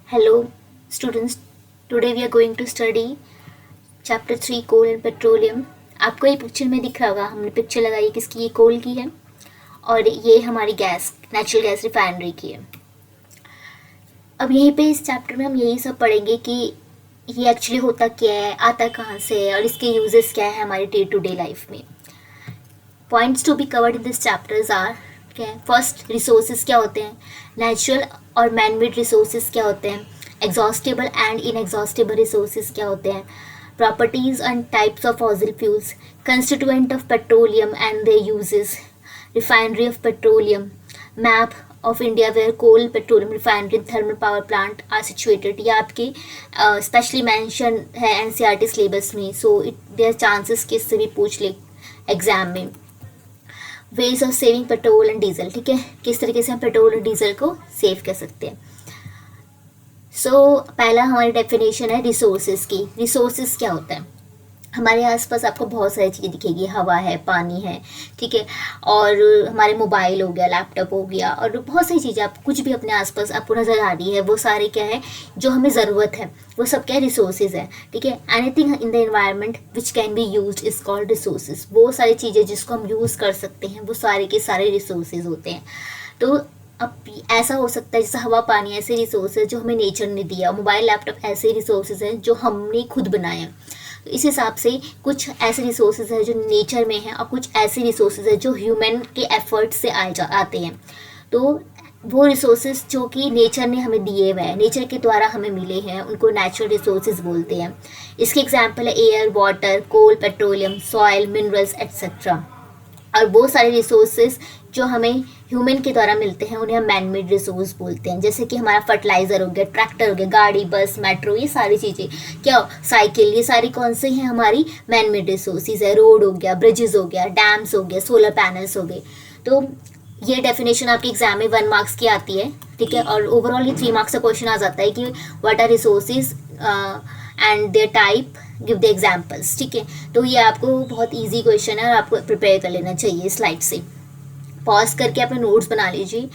Hello, students. Today we are going to study chapter 3 coal and petroleum. आपको ये picture में दिख रहा होगा, हमने पिक्चर लगाई किसकी, ये कोल की है और ये हमारी गैस नेचुरल गैस रिफाइनरी की है. अब यहीं पे इस चैप्टर में हम यही सब पढ़ेंगे कि ये एक्चुअली होता क्या है, आता कहाँ से है और इसके यूजेस क्या है हमारी डे टू डे लाइफ में. Points to be covered in this chapters are क्या है. फर्स्ट, रिसोर्सेज क्या होते हैं, नेचुरल और मैन मेड रिसोर्सेज क्या होते हैं, एग्जॉस्टेबल एंड इनएग्जॉस्टेबल रिसोर्सेज क्या होते हैं, properties and types of fossil fuels, constituent of petroleum and their uses, refinery of petroleum, map of India where coal petroleum refinery thermal power plant are situated. ये आपके specially mention है NCERT syllabus में, so it there chances कि इससे भी पूछ ले exam में. Ways of saving petrol and diesel, ठीक है, किस तरीके से हम पेट्रोल और डीजल को सेव कर सकते हैं. सो पहला हमारी डेफिनेशन है रिसोर्सेज की. रिसोर्सेज क्या होता है, हमारे आसपास आपको बहुत सारी चीज़ें दिखेगी, हवा है, पानी है, ठीक है, और हमारे मोबाइल हो गया, लैपटॉप हो गया, और बहुत सारी चीज़ें आप कुछ भी अपने आसपास आपको नज़र आ रही है, वो सारे क्या है जो हमें ज़रूरत है, वो सब क्या है रिसोर्सेज है, ठीक है. Anything in the environment which can be used is called resources. वो सारी चीज़ें जिसको हम यूज़ कर सकते हैं वो सारे के सारे रिसोर्सेज होते हैं. तो अब ऐसा हो सकता है जैसे हवा पानी ऐसे रिसोर्सेज जो हमें नेचर ने दिया, मोबाइल लैपटॉप ऐसे रिसोर्सेज हैं जो हमने खुद बनाए हैं. तो इस हिसाब से कुछ ऐसे रिसोर्सेज है जो नेचर में हैं और कुछ ऐसे रिसोर्सेज है जो ह्यूमन के एफर्ट से आते हैं. तो वो रिसोर्सेज जो कि नेचर ने हमें दिए हुए हैं, नेचर के द्वारा हमें मिले हैं, उनको नेचुरल रिसोर्सेज बोलते हैं. इसके एग्जाम्पल है एयर, वाटर, कोल, पेट्रोलियम, सॉइल, मिनरल्स एट्सेट्रा. और वो सारे रिसोर्सेज जो हमें ह्यूमन के द्वारा मिलते हैं उन्हें हम मैन मेड रिसोर्स बोलते हैं. जैसे कि हमारा फर्टिलाइज़र हो गया, ट्रैक्टर हो गया, गाड़ी, बस, मेट्रो, ये सारी चीज़ें क्या, साइकिल, ये सारी कौन से हैं हमारी मैन मेड रिसोर्सेज है. रोड हो गया, ब्रिजेस हो गया, डैम्स हो गया, सोलर पैनल्स हो गए. तो ये डेफिनेशन आपके एग्जाम में 1 मार्क्स की आती है, ठीक है. और ओवरऑल ये 3 मार्क्स का क्वेश्चन आ जाता है कि what are resources and their type, give the examples, ठीक है. तो ये आपको बहुत ईजी क्वेश्चन है और आपको प्रिपेयर कर लेना चाहिए स्लाइड से. पॉज करके अपने नोट्स बना लीजिए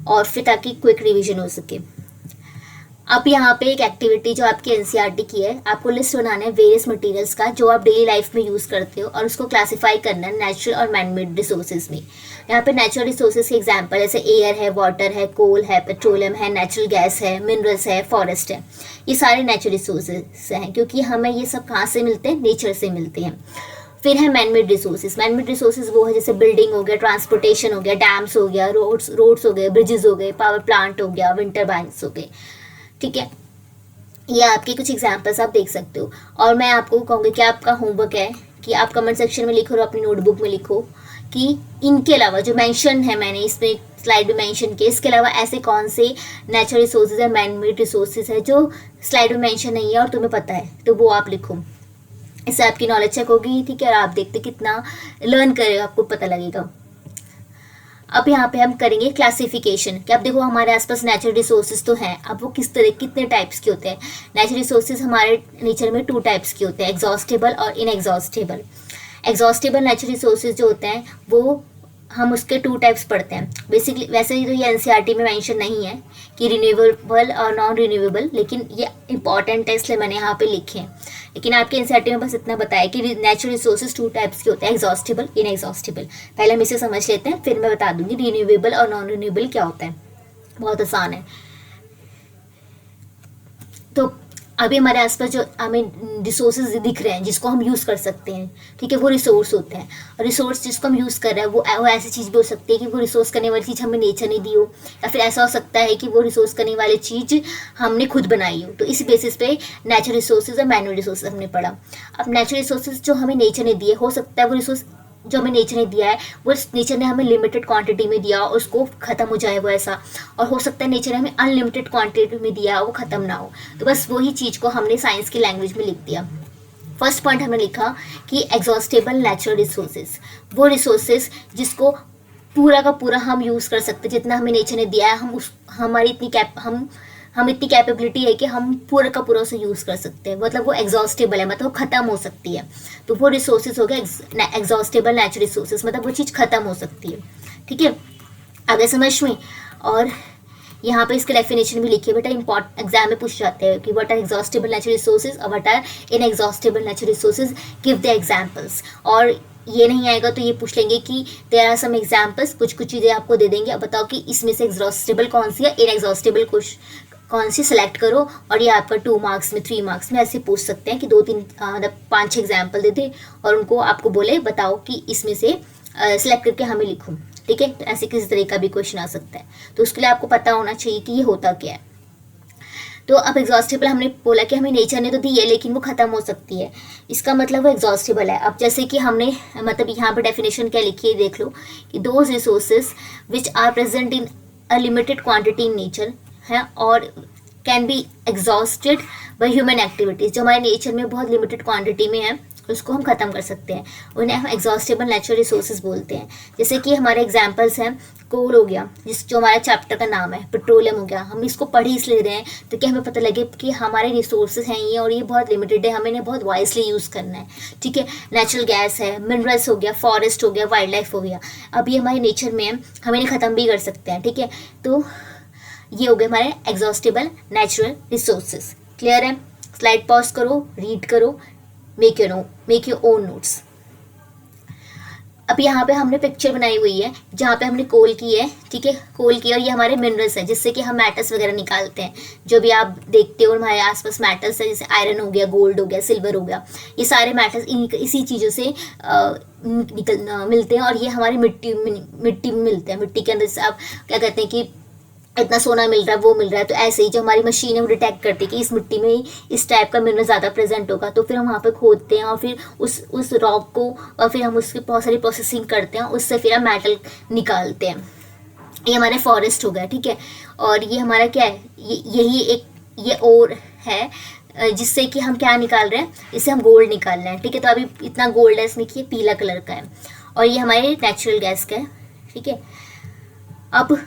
और फिर ताकि क्विक रिवीजन हो सके. अब यहाँ पे एक एक्टिविटी जो आपकी एनसीईआरटी की है, आपको लिस्ट बनाना है वेरियस मटेरियल्स का जो आप डेली लाइफ में यूज़ करते हो और उसको क्लासीफाई करना है नेचुरल और मैन मेड रिसोर्सेज में. यहाँ पे नेचुरल रिसोर्सेज के एग्जांपल जैसे एयर है, वाटर है, कोल है, पेट्रोलियम है, नेचुरल गैस है, मिनरल्स है, फॉरेस्ट है. ये सारे नेचुरल रिसोर्सेज हैं क्योंकि हमें ये सब कहाँ से मिलते हैं, नेचर से मिलते हैं. फिर है man made resources. Man made resources वो है जैसे बिल्डिंग हो गया, ट्रांसपोर्टेशन हो गया, डैम्स हो गया, रोड्स हो गए, ब्रिजेस हो गए, पावर प्लांट हो गया, विंड टर्बाइन्स हो गए, ठीक है. ये आपके कुछ एग्जांपल्स आप देख सकते हो. और मैं आपको कहूँगी कि आपका होमवर्क है कि आप कमेंट सेक्शन में लिखो और अपनी नोटबुक में लिखो कि इनके अलावा जो मेंशन है, मैंने इसमें स्लाइड में मेंशन किया, इसके अलावा ऐसे कौन से नेचुरल रिसोर्सेज है, मैन मेड रिसोर्सेज है जो स्लाइड में मेंशन नहीं है और तुम्हें पता है, तो वो आप लिखो. इससे आपकी नॉलेज चेक होगी, ठीक है, और आप देखते कितना लर्न करेगा, आपको पता लगेगा. अब यहाँ पे हम करेंगे क्लासिफिकेशन कि अब देखो हमारे आसपास नेचुरल रिसोर्सेज तो हैं, अब वो किस तरह कितने टाइप्स के होते हैं. नेचुरल रिसोर्सेज हमारे नेचर में 2 टाइप्स के होते हैं, एग्जॉस्टेबल और इनएग्जॉस्टेबल. एग्जॉस्टेबल नेचुरल रिसोर्सेज जो होते हैं वो हम उसके 2 टाइप्स पढ़ते हैं बेसिकली. वैसे ही तो ये एनसीईआरटी में मेंशन नहीं है कि रिन्यूएबल और नॉन रिन्यूएबल, लेकिन ये इंपॉर्टेंट है इसलिए मैंने यहाँ पे लिखे हैं. लेकिन आपके एनसीईआरटी में बस इतना बताया कि नेचुरल रिसोर्सेज 2 टाइप्स के होते हैं, एग्जॉस्टेबल, इनएग्जॉस्टेबल. पहले हम इसे समझ लेते हैं, फिर मैं बता दूंगी रिन्यूएबल और नॉन रिन्यूएबल क्या होता है. बहुत आसान है. तो अभी हमारे आसपास जो हमें रिसोर्सेज दिख रहे हैं जिसको हम यूज़ कर सकते हैं, ठीक है, वो रिसोर्स होते हैं. और रिसोर्स जिसको हम यूज़ कर रहे हैं वो ऐसी चीज़ भी हो सकती है कि वो रिसोर्स करने वाली चीज़ हमें नेचर ने दी हो, या फिर ऐसा हो सकता है कि वो रिसोर्स करने वाली चीज़ हमने खुद बनाई हो. तो इस बेसिस पे नेचुरल रिसोर्सेज और मैनुअल रिसोर्सेज हमने पढ़ा. अब नेचुरल रिसोर्सेज जो हमें नेचर ने दिए, हो सकता है वो रिसोर्स जो हमें नेचर ने दिया है वो नेचर ने हमें लिमिटेड क्वांटिटी में दिया और उसको ख़त्म हो जाए वो ऐसा, और हो सकता है नेचर ने हमें अनलिमिटेड क्वांटिटी में दिया वो ख़त्म ना हो. तो बस वही चीज़ को हमने साइंस की लैंग्वेज में लिख दिया. फर्स्ट पॉइंट हमने लिखा कि एग्जॉस्टेबल नेचुरल रिसोर्सेज, वो रिसोर्सेज जिसको पूरा का पूरा हम यूज़ कर सकते, जितना हमें नेचर ने दिया है हम उस हमारी इतनी हम इतनी कैपेबिलिटी है कि हम पूरा का पूरा उसे यूज़ कर सकते हैं. मतलब वो एग्जॉस्टेबल है, मतलब वो ख़त्म हो सकती है. तो वो रिसोर्सेज हो गया एग्जॉस्टेबल नेचुरल रिसोर्सेज, मतलब वो चीज़ ख़त्म हो सकती है, ठीक है. आगे समझ में. और यहाँ पे इसके डेफिनेशन भी लिखिए बेटा, इंपॉर्टेंट एग्जाम में पूछ जाते हैं कि what are exhaustible natural resources और what are inexhaustible natural resources, give the examples. और ये नहीं आएगा तो ये पूछ लेंगे कि देयर आर सम एग्जाम्पल्स, कुछ कुछ चीज़ें आपको दे देंगे, अब बताओ कि इसमें से एग्जॉस्टेबल कौन सी है, इनएग्जॉस्टेबल कौन सी सेलेक्ट करो। और ये आपका 2 मार्क्स में 3 मार्क्स में ऐसे पूछ सकते हैं कि 2-3 मतलब 5-6 एग्जाम्पल दे दे और उनको आपको बोले बताओ कि इसमें से सेलेक्ट करके हमें लिखो, ठीक है। तो ऐसे किसी तरह का भी क्वेश्चन आ सकता है, तो उसके लिए आपको पता होना चाहिए कि ये होता क्या है। तो अब एग्जॉस्टेबल हमने बोला कि हमें नेचर ने तो दी है लेकिन वो खत्म हो सकती है, इसका मतलब वो एग्जॉस्टेबल है। अब जैसे कि हमने मतलब यहाँ पर डेफिनेशन क्या लिखी है देख लो कि those resources which are present in a limited quantity in nature है और can be exhausted by human activities, जो हमारे नेचर में बहुत लिमिटेड क्वांटिटी में है उसको हम ख़त्म कर सकते हैं, उन्हें हम एग्जॉस्टेबल नेचुरल रिसोर्सेज बोलते हैं। जैसे कि हमारे एग्जांपल्स हैं, कोल हो गया जो हमारा चैप्टर का नाम है, पेट्रोलियम हो गया, हम इसको पढ़ ही इसलिए रहे हैं तो कि हमें पता लगे कि हमारे रिसोर्सेज हैं ये और ये बहुत लिमिटेड है, हमें इन्हें बहुत वाइसली यूज़ करना है, ठीक है। नेचुरल गैस है, मिनरल्स हो गया, फॉरेस्ट हो गया, वाइल्ड लाइफ हो गया, अब ये हमारे नेचर में है, हम इन्हें ख़त्म भी कर सकते हैं, ठीक है। तो ये हो गए हमारे एग्जॉस्टेबल नेचुरल रिसोर्सेज। क्लियर है? स्लाइड पॉज करो, रीड करो, मेक योर ओन नोट्स। अब यहाँ पे हमने पिक्चर बनाई हुई है जहाँ पे हमने कोल की है, ठीक है, कोल की, और ये हमारे मिनरल्स है जिससे कि हम मेटल्स वगैरह निकालते हैं, जो भी आप देखते हो हमारे आसपास मेटल्स है, जैसे आयरन हो गया, गोल्ड हो गया, सिल्वर हो गया, ये सारे मेटल्स इसी चीज़ों से मिलते हैं और ये हमारी मिट्टी में मिलते हैं। मिट्टी के अंदर से आप क्या कहते हैं कि इतना सोना मिल रहा है, वो मिल रहा है, तो ऐसे ही जो हमारी मशीन है वो डिटेक्ट करती है कि इस मिट्टी में इस टाइप का मिनरल ज़्यादा प्रेजेंट होगा, तो फिर हम वहाँ पे खोदते हैं और फिर उस रॉक को और फिर हम उसकी बहुत सारी प्रोसेसिंग करते हैं, उससे फिर हम मेटल निकालते हैं। ये हमारे फॉरेस्ट हो गया, ठीक है। और ये हमारा क्या है, यही एक ये और है जिससे कि हम क्या निकाल रहे हैं, इससे हम गोल्ड निकाल रहे हैं, ठीक है। तो अभी इतना गोल्ड है इसमें कि पीला कलर का है और ये हमारे नेचुरल गैस का है, ठीक है। अब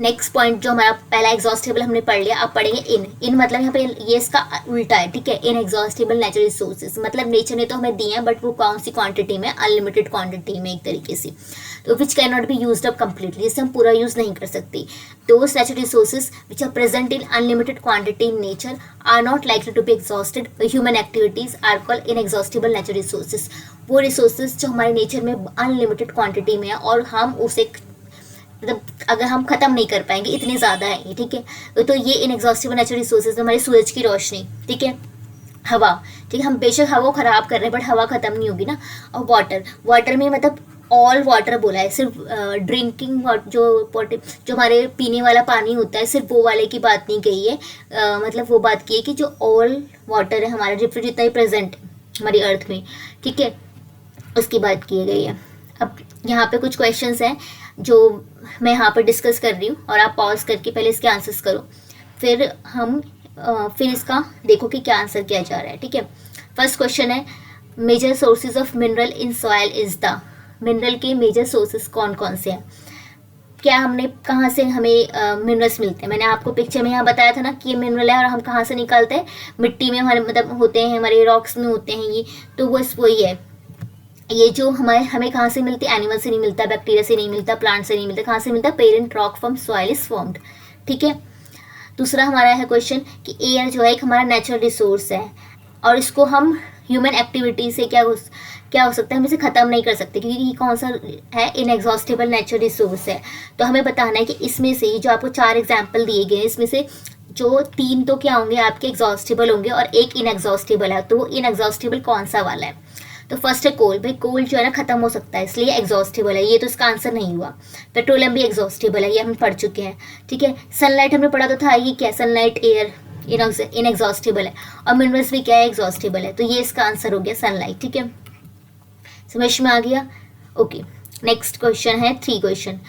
नेक्स्ट पॉइंट जो हमारा पहला एग्जॉस्टेबल हमने पढ़ लिया, अब पढ़ेंगे इन मतलब यहाँ पे ये इसका उल्टा है, ठीक है। इन एग्जॉस्टेबल नेचुरल रिसोर्सेज मतलब नेचर ने तो हमें दिए हैं बट वो कौन सी क्वांटिटी में, अनलिमिटेड क्वांटिटी में एक तरीके से, तो which can not be used up completely, जिससे हम पूरा यूज़ नहीं कर सकते। Those natural resources which are present in unlimited quantity in nature are not likely to be exhausted by human activities are called inexhaustible natural resources. वो resources जो हमारे nature में अनलिमिटेड क्वांटिटी में है और हम उसे मतलब अगर हम ख़त्म नहीं कर पाएंगे, इतने ज़्यादा है, ठीक है। तो ये इनएग्जॉस्टेबल नेचुरल रिसोर्सेज हमारे सूरज की रोशनी, ठीक है, हवा, ठीक है, हम बेशक हवा को ख़राब कर रहे हैं बट हवा ख़त्म नहीं होगी ना। और वाटर में मतलब ऑल वाटर बोला है, सिर्फ ड्रिंकिंग जो हमारे पीने वाला पानी होता है सिर्फ वो वाले की बात नहीं कही है, मतलब वो बात की है कि जो ऑल वाटर है हमारा जितना ही प्रेजेंट हमारी अर्थ में, ठीक है, उसकी बात की गई है। अब यहाँ पे कुछ क्वेश्चंस हैं जो मैं यहाँ पर डिस्कस कर रही हूँ और आप पॉज करके पहले इसके आंसर्स करो, फिर इसका देखो कि क्या आंसर किया जा रहा है, ठीक है। फर्स्ट क्वेश्चन है, major sources of mineral in soil is the, mineral के मेजर सोर्सेज कौन कौन से हैं, क्या हमने कहाँ से हमें मिनरल्स मिलते हैं। मैंने आपको पिक्चर में यहाँ बताया था ना कि ये मिनरल है और हम कहाँ से निकालते हैं, मिट्टी में हमारे मतलब होते हैं, हमारे रॉक्स में होते हैं ये, तो वही है। ये जो हमें कहाँ से मिलती है, एनिमल से नहीं मिलता, बैक्टीरिया से नहीं मिलता, प्लांट से नहीं मिलता, कहाँ से मिलता है, parent rock from soil is formed, ठीक है। दूसरा हमारा है क्वेश्चन कि एयर जो है एक हमारा नेचुरल रिसोर्स है और इसको हम ह्यूमन एक्टिविटी से क्या हो सकता है, हम इसे ख़त्म नहीं कर सकते क्योंकि ये कौन सा है, इनएग्जॉस्टेबल नेचुरल रिसोर्स है। तो हमें बताना है कि इसमें से जो आपको 4 एग्जाम्पल दिए गए हैं इसमें से जो 3 तो क्या होंगे आपके एग्जॉस्टेबल होंगे और एक इनएग्जॉस्टेबल है, तो वो इनएग्जॉस्टेबल कौन सा वाला है। तो फर्स्ट है कोल, भाई कोल जो है ना खत्म हो सकता है इसलिए एग्जॉस्टेबल है, ये तो इसका आंसर नहीं हुआ। पेट्रोलियम भी एग्जॉस्टेबल है, ये हम पढ़ चुके हैं, ठीक है। सनलाइट हमने पढ़ा तो था, ये क्या, सनलाइट एयर इनएग्जॉस्टेबल है और मिनरल्स भी क्या है, एग्जॉस्टेबल है, तो ये इसका आंसर हो गया सनलाइट, ठीक है। समझ में आ गया? ओके, नेक्स्ट क्वेश्चन है 3 क्वेश्चन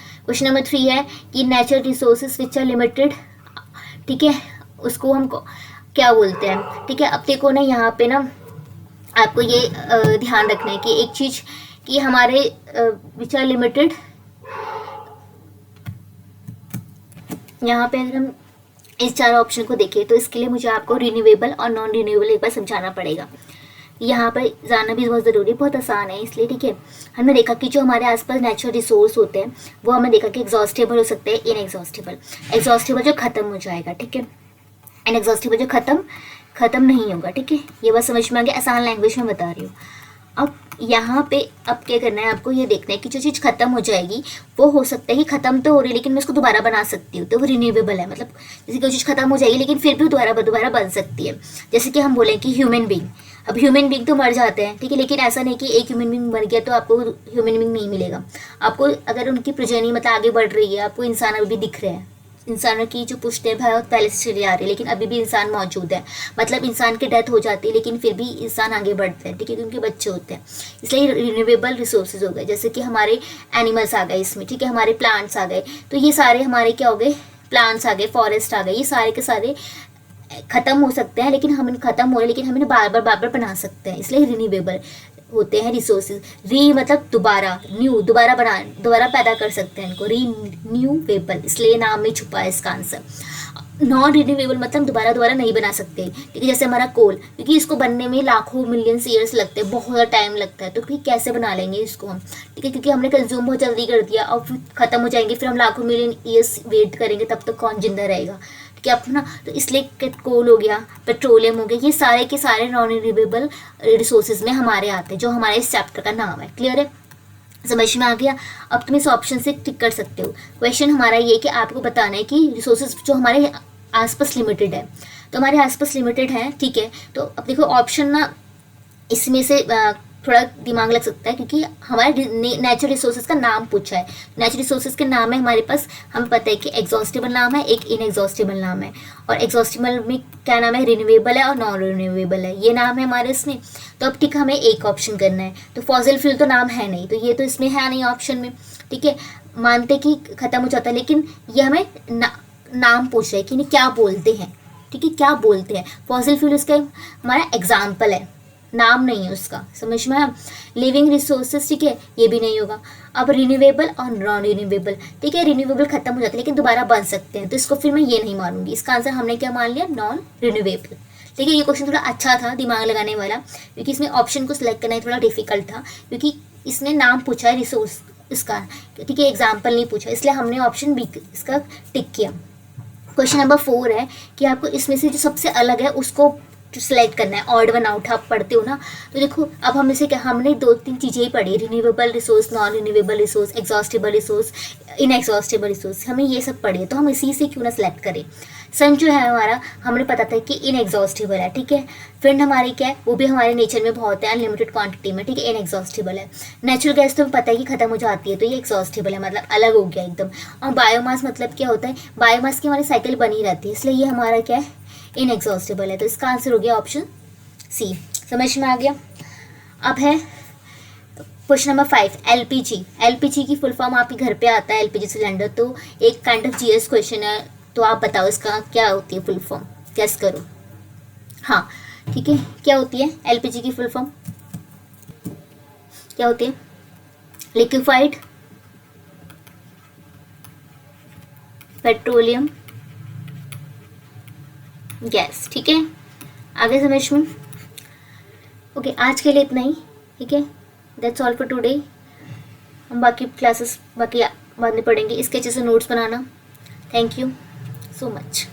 नंबर 3 है कि natural resources which are limited, ठीक है, उसको हम क्या बोलते हैं, ठीक है। अब देखो ना यहाँ पे ना आपको ये ध्यान रखना है कि एक चीज़ कि हमारे विच आर लिमिटेड, यहाँ पे अगर हम इस 4 ऑप्शन को देखें तो इसके लिए मुझे आपको रिन्यूएबल और नॉन रिन्यूएबल एक बार समझाना पड़ेगा। यहाँ पर जानना भी बहुत ज़रूरी है, बहुत आसान है इसलिए, ठीक है। हमने देखा कि जो हमारे आसपास नेचुरल रिसोर्स होते हैं वो हमने देखा कि एग्जॉस्टेबल हो सकते हैं, इनएग्जॉस्टेबल। एग्जॉस्टेबल जो ख़त्म हो जाएगा, ठीक है, इनएग्जॉस्टेबल जो ख़त्म नहीं होगा, ठीक है। ये बात समझ में आ गया, आसान लैंग्वेज में बता रही हूँ। अब यहाँ पे अब क्या करना है आपको, ये देखना है कि जो चीज़ खत्म हो जाएगी वो हो सकता है कि खत्म तो हो रही है लेकिन मैं उसको दोबारा बना सकती हूँ, तो वो रिन्यूएबल है। मतलब जैसे कोई चीज़ खत्म हो जाएगी लेकिन फिर भी दोबारा बन सकती है। जैसे कि हम बोलें कि ह्यूमन बींग, अब ह्यूमन बींग तो मर जाते हैं, ठीक है, लेकिन ऐसा नहीं कि एक ह्यूमन बींग मर गया तो आपको ह्यूमन बींग नहीं मिलेगा। आपको अगर उनकी प्रजननी मतलब आगे बढ़ रही है, आपको इंसान अभी भी दिख रहे हैं, इंसानों की जो पुश्त है बहुत पहले से चली आ रही है, लेकिन अभी भी इंसान मौजूद है। मतलब इंसान की डेथ हो जाती है लेकिन फिर भी इंसान आगे बढ़ते हैं, ठीक है, क्योंकि बच्चे होते हैं। इसलिए रिन्यूएबल रिसोर्सेज हो गए, जैसे कि हमारे एनिमल्स आ गए इसमें, ठीक है, हमारे प्लांट्स आ गए, तो ये सारे हमारे क्या हो गए, प्लांट्स आ गए, फॉरेस्ट आ गए, ये सारे के सारे खत्म हो सकते हैं लेकिन हम खत्म हो रहे लेकिन हम इन्हें बार बार बना सकते हैं, इसलिए रिन्यूएबल होते हैं रिसोर्सेज। री मतलब दोबारा, न्यू दोबारा पैदा कर सकते हैं इनको, रिन्यूएबल, इसलिए नाम में छुपा है इसका आंसर। नॉन रिन्यूएबल मतलब दोबारा नहीं बना सकते, ठीक है, जैसे हमारा कोल, क्योंकि इसको बनने में लाखों मिलियंस ईयर्स लगते हैं, बहुत ज़्यादा टाइम लगता है, तो फिर कैसे बना लेंगे इसको हम, ठीक है, क्योंकि हमने कंज्यूम बहुत जल्दी कर दिया, अब खत्म हो जाएंगे, फिर हम लाखों मिलियन ईयर्स वेट करेंगे, तब तक कौन जिंदा रहेगा, ठीक है अपना। तो इसलिए कोल हो गया, पेट्रोलियम हो गया, ये सारे के सारे नॉन रिन्यूएबल रिसोर्सेज में हमारे आते हैं, जो हमारे इस चैप्टर का नाम है। क्लियर है, समझ में आ गया। अब तुम इस ऑप्शन से टिक कर सकते हो। क्वेश्चन हमारा ये कि आपको बताना है कि रिसोर्सेज जो हमारे आसपास लिमिटेड है, तो हमारे आसपास लिमिटेड है, ठीक है। तो अब देखो ऑप्शन ना इसमें से थोड़ा दिमाग लग सकता है, क्योंकि हमारे नेचुरल रिसोर्सेज का नाम पूछा है। नेचुरल रिसोर्सेज के नाम है हमारे पास, हमें पता है कि एग्जॉस्टेबल नाम है, एक इनएग्जॉस्टेबल नाम है, और एग्जॉस्टेबल में क्या नाम है, रिन्यूएबल है और नॉन रिन्यूएबल है, ये नाम है हमारे इसमें। तो अब ठीक है, हमें एक ऑप्शन करना है, तो फॉसिल फ्यूल तो नाम है नहीं, तो ये तो इसमें है नहीं ऑप्शन में, ठीक है, मानते कि खत्म हो जाता है, लेकिन ये हमें नाम पूछ रहे हैं कि क्या बोलते हैं, ठीक है, क्या बोलते हैं। फॉसिल फ्यूल इसका हमारा एग्जाम्पल है, नाम नहीं है उसका, समझ में। लिविंग रिसोर्सेज, ठीक है, ये भी नहीं होगा। अब रिन्यूएबल और नॉन रिन्यूएबल, ठीक है, रिन्यूएबल खत्म हो जाता है लेकिन दोबारा बन सकते हैं, तो इसको फिर मैं ये नहीं मानूंगी। इसका आंसर हमने क्या मान लिया, नॉन रिन्यूएबल। ठीक है, ये क्वेश्चन थोड़ा अच्छा था दिमाग लगाने वाला, क्योंकि इसमें ऑप्शन को सिलेक्ट करना थोड़ा डिफिकल्ट था, क्योंकि इसने नाम पूछा है रिसोर्स इसका, ठीक है, एग्जाम्पल नहीं पूछा, इसलिए हमने ऑप्शन बी इसका टिक किया। क्वेश्चन नंबर 4 है कि आपको इसमें से जो सबसे अलग है उसको सिलेक्ट करना है, ऑड वन आउट आप पढ़ते हो ना, तो देखो अब हम इसे क्या, हमने 2-3 चीज़ें ही पढ़ी, renewable resource, non renewable resource, exhaustible resource, inexhaustible resource, हमें ये सब पढ़ी है, तो हम इसी से क्यों ना सिलेक्ट करें। सन जो है हमारा, हमने पता था कि इनएग्जॉस्टेबल है, ठीक है। फ्रेंड हमारी क्या है, वो भी हमारे नेचर में बहुत है, अनलिमिटेड क्वांटिटी में, ठीक है, इनएग्जॉस्टेबल है। नेचुरल गैस तो पता है कि खत्म हो जाती है, तो ये एग्जॉस्टेबल है, मतलब अलग हो गया एकदम। और बायोमास मतलब क्या होता है, बायोमास की हमारी साइकिल बनी रहती है, इसलिए ये हमारा क्या है, इनएग्जॉस्टेबल है, तो इसका आंसर हो गया ऑप्शन सी। समझ में आ गया। अब है क्वेश्चन नंबर 5, एलपीजी। एलपीजी की फुल फॉर्म आपके घर पे आता है, एलपीजी सिलेंडर, तो एक काइंड ऑफ जीएस क्वेश्चन है, तो आप बताओ इसका क्या होती है फुल फॉर्म, गेस करो। हाँ ठीक है, क्या होती है एलपीजी की फुल फॉर्म, क्या होती है, लिक्विफाइड पेट्रोलियम गैस, ठीक है, आगे समझ में। ओके, आज के लिए इतना ही, ठीक है, दैट्स ऑल फॉर टुडे। हम बाकी क्लासेस बाकी बाद में पढ़ेंगे, इसके अच्छे से notes banana. Thank you so much.